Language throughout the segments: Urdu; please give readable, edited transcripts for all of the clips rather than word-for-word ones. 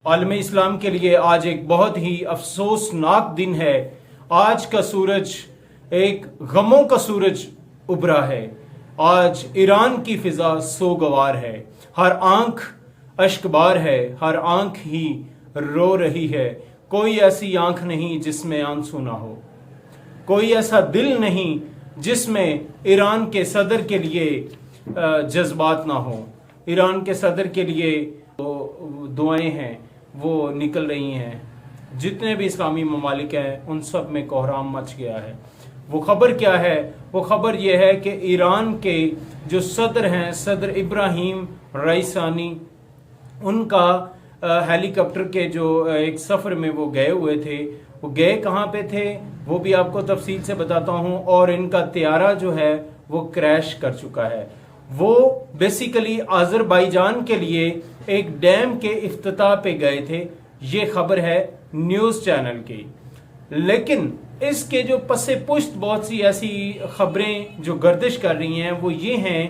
عالم اسلام کے لیے آج ایک بہت ہی افسوسناک دن ہے۔ آج کا سورج ایک غموں کا سورج ابھرا ہے۔ آج ایران کی فضا سوگوار ہے، ہر آنکھ اشکبار ہے، ہر آنکھ ہی رو رہی ہے۔ کوئی ایسی آنکھ نہیں جس میں آنسو نہ ہو، کوئی ایسا دل نہیں جس میں ایران کے صدر کے لیے جذبات نہ ہو۔ ایران کے صدر کے لیے دعائیں ہیں وہ نکل رہی ہیں۔ جتنے بھی اسلامی ممالک ہیں ان سب میں کوہرام مچ گیا ہے۔ وہ خبر کیا ہے؟ وہ خبر یہ ہے کہ ایران کے جو صدر ہیں، صدر ابراہیم رئیسانی، ان کا ہیلی کاپٹر کے جو ایک سفر میں وہ گئے ہوئے تھے، وہ گئے کہاں پہ تھے وہ بھی آپ کو تفصیل سے بتاتا ہوں، اور ان کا طیارہ جو ہے وہ کریش کر چکا ہے۔ وہ بیسیکلی آذربائیجان کے لیے ایک ڈیم کے افتتاح پہ گئے تھے، یہ خبر ہے نیوز چینل کی۔ لیکن اس کے جو پس پشت بہت سی ایسی خبریں جو گردش کر رہی ہیں وہ یہ ہیں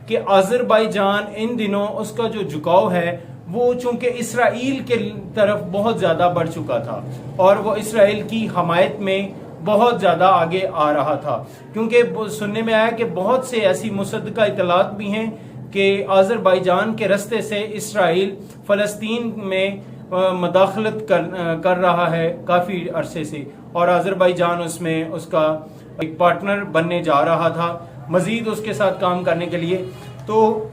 کہ آذربائیجان ان دنوں اس کا جو جھکاؤ ہے وہ چونکہ اسرائیل کے طرف بہت زیادہ بڑھ چکا تھا، اور وہ اسرائیل کی حمایت میں بہت زیادہ آگے آ رہا تھا، کیونکہ سننے میں آیا کہ بہت سے ایسی مصدقہ اطلاعات بھی ہیں کہ آذربائیجان کے رستے سے اسرائیل فلسطین میں مداخلت کر رہا ہے کافی عرصے سے، اور آذربائیجان اس میں اس کا ایک پارٹنر بننے جا رہا تھا مزید اس کے ساتھ کام کرنے کے لیے۔ تو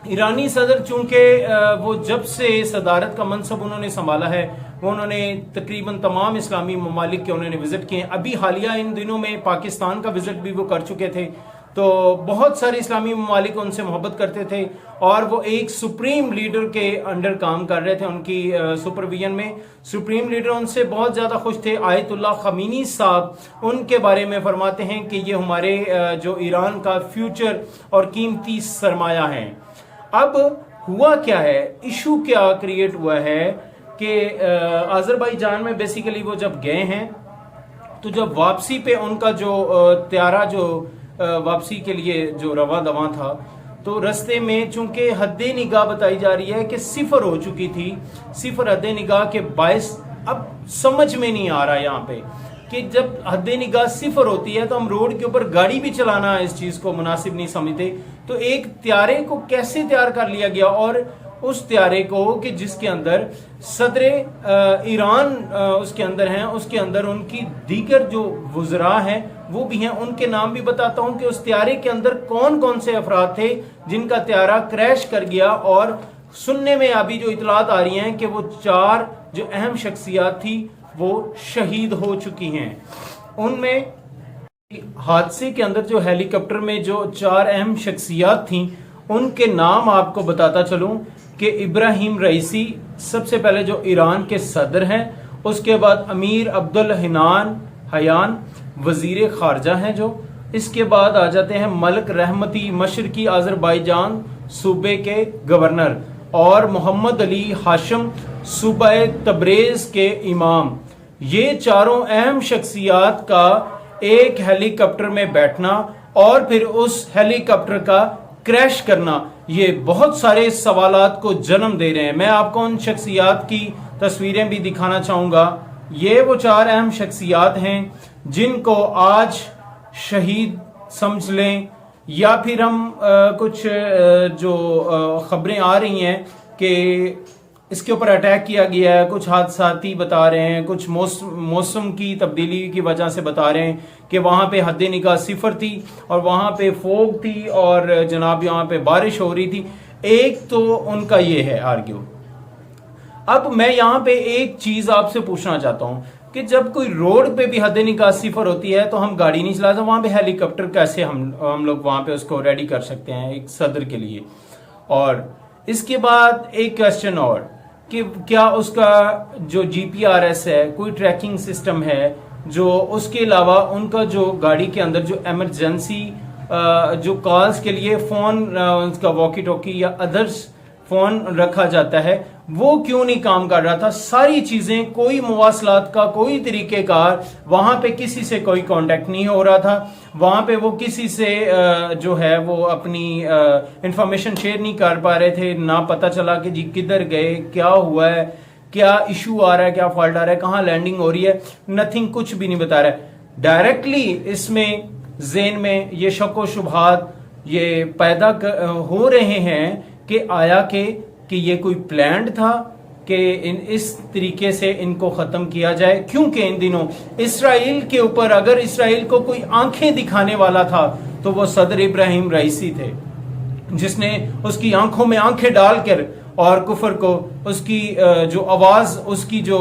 ایرانی صدر چونکہ وہ جب سے صدارت کا منصب انہوں نے سنبھالا ہے، وہ انہوں نے تقریباً تمام اسلامی ممالک کے انہوں نے وزٹ کیے ہیں۔ ابھی حالیہ ان دنوں میں پاکستان کا وزٹ بھی وہ کر چکے تھے، تو بہت سارے اسلامی ممالک ان سے محبت کرتے تھے، اور وہ ایک سپریم لیڈر کے انڈر کام کر رہے تھے، ان کی سپرویژن میں۔ سپریم لیڈر ان سے بہت زیادہ خوش تھے۔ آیت اللہ خمینی صاحب ان کے بارے میں فرماتے ہیں کہ یہ ہمارے جو ایران کا فیوچر اور قیمتی سرمایہ ہیں۔ اب ہوا کیا ہے، ایشو کیا کریٹ ہوا ہے کہ آذربائیجان میں بیسیکلی وہ جب گئے ہیں تو جب واپسی پہ ان کا جو طیارہ جو واپسی کے لیے جو رواں دواں تھا، تو رستے میں چونکہ حد نگاہ بتائی جا رہی ہے کہ صفر ہو چکی تھی، صفر حد نگاہ کے باعث اب سمجھ میں نہیں آ رہا یہاں پہ کہ جب حد نگاہ صفر ہوتی ہے تو ہم روڈ کے اوپر گاڑی بھی چلانا اس چیز کو مناسب نہیں سمجھتے، تو ایک طیارے کو کیسے تیار کر لیا گیا، اور اس طیارے کو کہ جس کے اندر صدر ایران اس کے اندر ہیں، اس کے اندر ان کی دیگر جو وزراء ہیں وہ بھی ہیں، ان کے نام بھی بتاتا ہوں کہ اس طیارے کے اندر کون کون سے افراد تھے جن کا طیارہ کریش کر گیا، اور سننے میں ابھی جو اطلاعات آ رہی ہیں کہ وہ 4 جو اہم شخصیات تھی وہ شہید ہو چکی ہیں۔ ان میں حادثے کے اندر جو ہیلی کاپٹر میں جو 4 اہم شخصیات تھیں ان کے نام آپ کو بتاتا چلوں کہ ابراہیم رئیسی سب سے پہلے جو ایران کے صدر ہیں، اس کے بعد امیر عبدالحنان حیان وزیر خارجہ ہیں جو، اس کے بعد آ جاتے ہیں ملک رحمتی مشرقی آذربائیجان صوبے کے گورنر، اور محمد علی ہاشم صوبہ تبریز کے امام۔ یہ 4 اہم شخصیات کا ایک ہیلی کاپٹر میں بیٹھنا اور پھر اس ہیلی کاپٹر کا کریش کرنا، یہ بہت سارے سوالات کو جنم دے رہے ہیں۔ میں آپ کو ان شخصیات کی تصویریں بھی دکھانا چاہوں گا۔ یہ وہ 4 اہم شخصیات ہیں جن کو آج شہید سمجھ لیں، یا پھر ہم کچھ جو خبریں آ رہی ہیں کہ اس کے اوپر اٹیک کیا گیا ہے، کچھ حادثاتی بتا رہے ہیں، کچھ موسم کی تبدیلی کی وجہ سے بتا رہے ہیں کہ وہاں پہ حد نگاہ صفر تھی اور وہاں پہ فوگ تھی اور جناب یہاں پہ بارش ہو رہی تھی۔ ایک تو ان کا یہ ہے آرگیو۔ اب میں یہاں پہ ایک چیز آپ سے پوچھنا چاہتا ہوں کہ جب کوئی روڈ پہ بھی حد نگاہ صفر ہوتی ہے تو ہم گاڑی نہیں چلاتے، وہاں پہ ہیلی کاپٹر کیسے ہم لوگ وہاں پہ اس کو ریڈی کر سکتے ہیں ایک صدر کے لیے؟ اور اس کے بعد ایک کویسچن اور کہ کیا اس کا جو جی پی آر ایس ہے، کوئی ٹریکنگ سسٹم ہے، جو اس کے علاوہ ان کا جو گاڑی کے اندر جو ایمرجنسی جو کالز کے لیے فون، اس کا واکی ٹاکی یا ادرس فون رکھا جاتا ہے، وہ کیوں نہیں کام کر رہا تھا؟ ساری چیزیں، کوئی مواصلات کا کوئی طریقہ کار، وہاں پہ کسی سے کوئی کانٹیکٹ نہیں ہو رہا تھا، وہاں پہ وہ کسی سے جو ہے وہ اپنی انفارمیشن شیئر نہیں کر پا رہے تھے، نہ پتہ چلا کہ جی کدھر گئے، کیا ہوا ہے، کیا ایشو آ رہا ہے, کیا فالٹ آ رہا ہے, کہاں لینڈنگ ہو رہی ہے, نتھنگ, کچھ بھی نہیں بتا رہا ہے. ڈائریکٹلی اس میں ذہن میں یہ شک و شبہات یہ پیدا ہو رہے ہیں کہ آیا کہ یہ کوئی پلانڈ تھا کہ اس طریقے سے ان کو ختم کیا جائے, کیونکہ ان دنوں اسرائیل کے اوپر اگر اسرائیل کو کوئی آنکھیں دکھانے والا تھا تو وہ صدر ابراہیم رئیسی تھے, جس نے اس کی آنکھوں میں آنکھیں ڈال کر اور کفر کو اس کی جو آواز, اس کی جو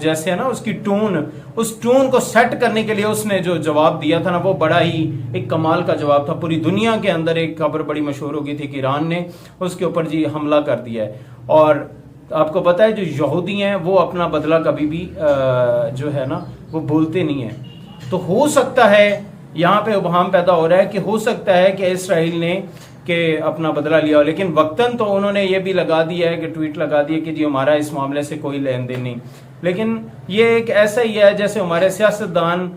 جیسے ہے نا اس کی ٹون, اس ٹون کو سیٹ کرنے کے لیے اس نے جو جواب دیا تھا نا, وہ بڑا ہی ایک کمال کا جواب تھا. پوری دنیا کے اندر ایک خبر بڑی مشہور ہو گئی تھی کہ ایران نے اس کے اوپر جی حملہ کر دیا ہے. اور آپ کو پتا ہے جو یہودی ہیں وہ اپنا بدلہ کبھی بھی جو ہے نا وہ بھولتے نہیں ہیں. تو ہو سکتا ہے یہاں پہ ابہام پیدا ہو رہا ہے کہ ہو سکتا ہے کہ اسرائیل نے کہ اپنا بدلہ لیا ہو, لیکن وقتاً تو انہوں نے یہ بھی لگا دیا ہے کہ ٹویٹ لگا دیا کہ جی ہمارا اس معاملے سے کوئی لین دین نہیں. لیکن یہ ایک ایسا ہی ہے جیسے ہمارے سیاستدان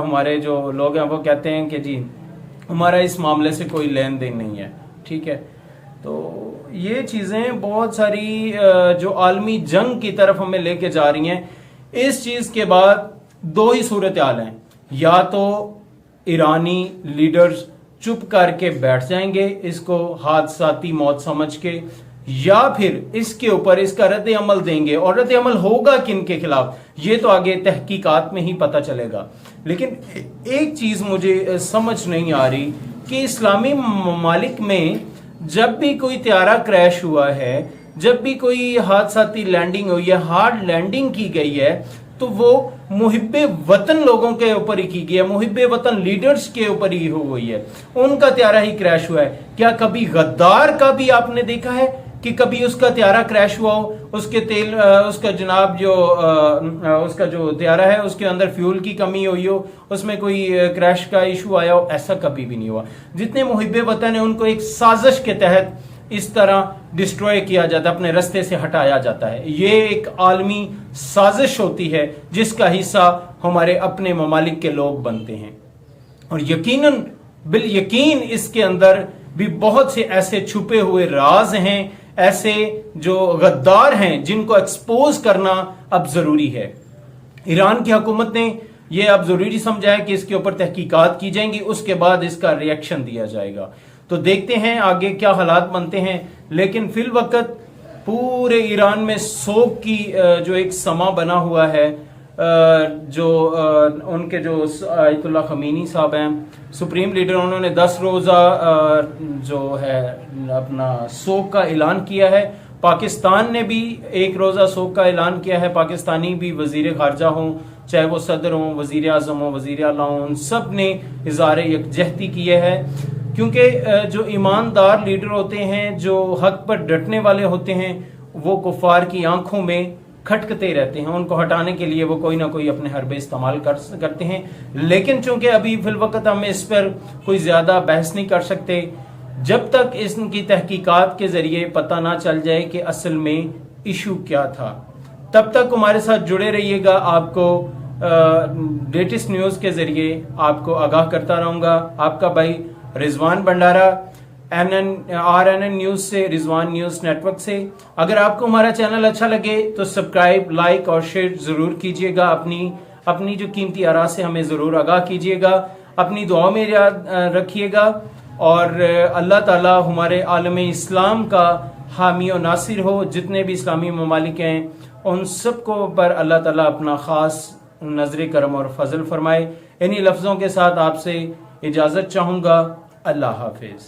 ہمارے جو لوگ ہیں وہ کہتے ہیں کہ جی ہمارا اس معاملے سے کوئی لین دین نہیں ہے. ٹھیک ہے, تو یہ چیزیں بہت ساری جو عالمی جنگ کی طرف ہمیں لے کے جا رہی ہیں. اس چیز کے بعد دو ہی صورتحال ہیں, یا تو ایرانی لیڈرز چپ کر کے بیٹھ جائیں گے اس کو حادثاتی موت سمجھ کے, یا پھر اس کے اوپر اس کا رد عمل دیں گے. اور رد عمل ہوگا کن کے خلاف یہ تو آگے تحقیقات میں ہی پتہ چلے گا. لیکن ایک چیز مجھے سمجھ نہیں آ رہی کہ اسلامی ممالک میں جب بھی کوئی طیارہ کریش ہوا ہے, جب بھی کوئی حادثاتی لینڈنگ ہوئی ہے, ہارڈ لینڈنگ کی گئی ہے, تو وہ محب وطن لوگوں کے اوپر ہی کی گئی ہے, محب وطن لیڈرز کے اوپر ہی ہوئی ہے, ان کا طیارہ ہی کریش ہوا ہے. کیا کبھی غدار کا بھی آپ نے دیکھا ہے کہ کبھی اس کا طیارہ کریش ہوا ہو, اس کے تیل اس کا جناب جو اس کا جو طیارہ ہے اس کے اندر فیول کی کمی ہوئی ہو, اس میں کوئی کریش کا ایشو آیا ہو؟ ایسا کبھی بھی نہیں ہوا. جتنے محب وطن ہیں ان کو ایک سازش کے تحت اس طرح ڈسٹروائے کیا جاتا ہے, اپنے رستے سے ہٹایا جاتا ہے. یہ ایک عالمی سازش ہوتی ہے جس کا حصہ ہمارے اپنے ممالک کے لوگ بنتے ہیں. اور یقیناً بالیقین اس کے اندر بھی بہت سے ایسے چھپے ہوئے راز ہیں, ایسے جو غدار ہیں جن کو ایکسپوز کرنا اب ضروری ہے. ایران کی حکومت نے یہ اب ضروری سمجھا ہے کہ اس کے اوپر تحقیقات کی جائیں گی, اس کے بعد اس کا ری ایکشن دیا جائے گا. تو دیکھتے ہیں آگے کیا حالات بنتے ہیں. لیکن فی الوقت پورے ایران میں سوگ کی جو ایک سما بنا ہوا ہے, جو ان کے جو آیت اللہ خمینی صاحب ہیں سپریم لیڈر, انہوں نے 10 روزہ جو ہے اپنا سوگ کا اعلان کیا ہے. پاکستان نے بھی 1 روزہ سوگ کا اعلان کیا ہے. پاکستانی بھی وزیر خارجہ ہوں, چاہے وہ صدر ہوں, وزیر اعظم ہوں, وزیر اعلیٰ ہوں, ان سب نے اظہار یکجہتی کیے ہے. کیونکہ جو ایماندار لیڈر ہوتے ہیں, جو حق پر ڈٹنے والے ہوتے ہیں, وہ کفار کی آنکھوں میں کھٹکتے رہتے ہیں. ان کو ہٹانے کے لیے وہ کوئی نہ کوئی اپنے حربے استعمال کرتے ہیں. لیکن چونکہ ابھی فی الوقت ہم اس پر کوئی زیادہ بحث نہیں کر سکتے جب تک اس کی تحقیقات کے ذریعے پتہ نہ چل جائے کہ اصل میں ایشو کیا تھا. تب تک ہمارے ساتھ جڑے رہیے گا. آپ کو لیٹسٹ نیوز کے ذریعے آپ کو آگاہ کرتا رہوں گا. آپ کا بھائی رضوان بنڈارا, RNN نیوز سے, رضوان نیوز نیٹ ورک سے. اگر آپ کو ہمارا چینل اچھا لگے تو سبسکرائب, لائک اور شیئر ضرور کیجیے گا. اپنی جو قیمتی آراء سے ہمیں ضرور آگاہ کیجیے گا. اپنی دعاؤں میں یاد رکھیے گا. اور اللہ تعالی ہمارے عالم اسلام کا حامی و ناصر ہو. جتنے بھی اسلامی ممالک ہیں ان سب کو پر اللہ تعالی اپنا خاص نظر کرم اور فضل فرمائے. انہی لفظوں کے ساتھ آپ سے اجازت چاہوں گا. اللہ حافظ.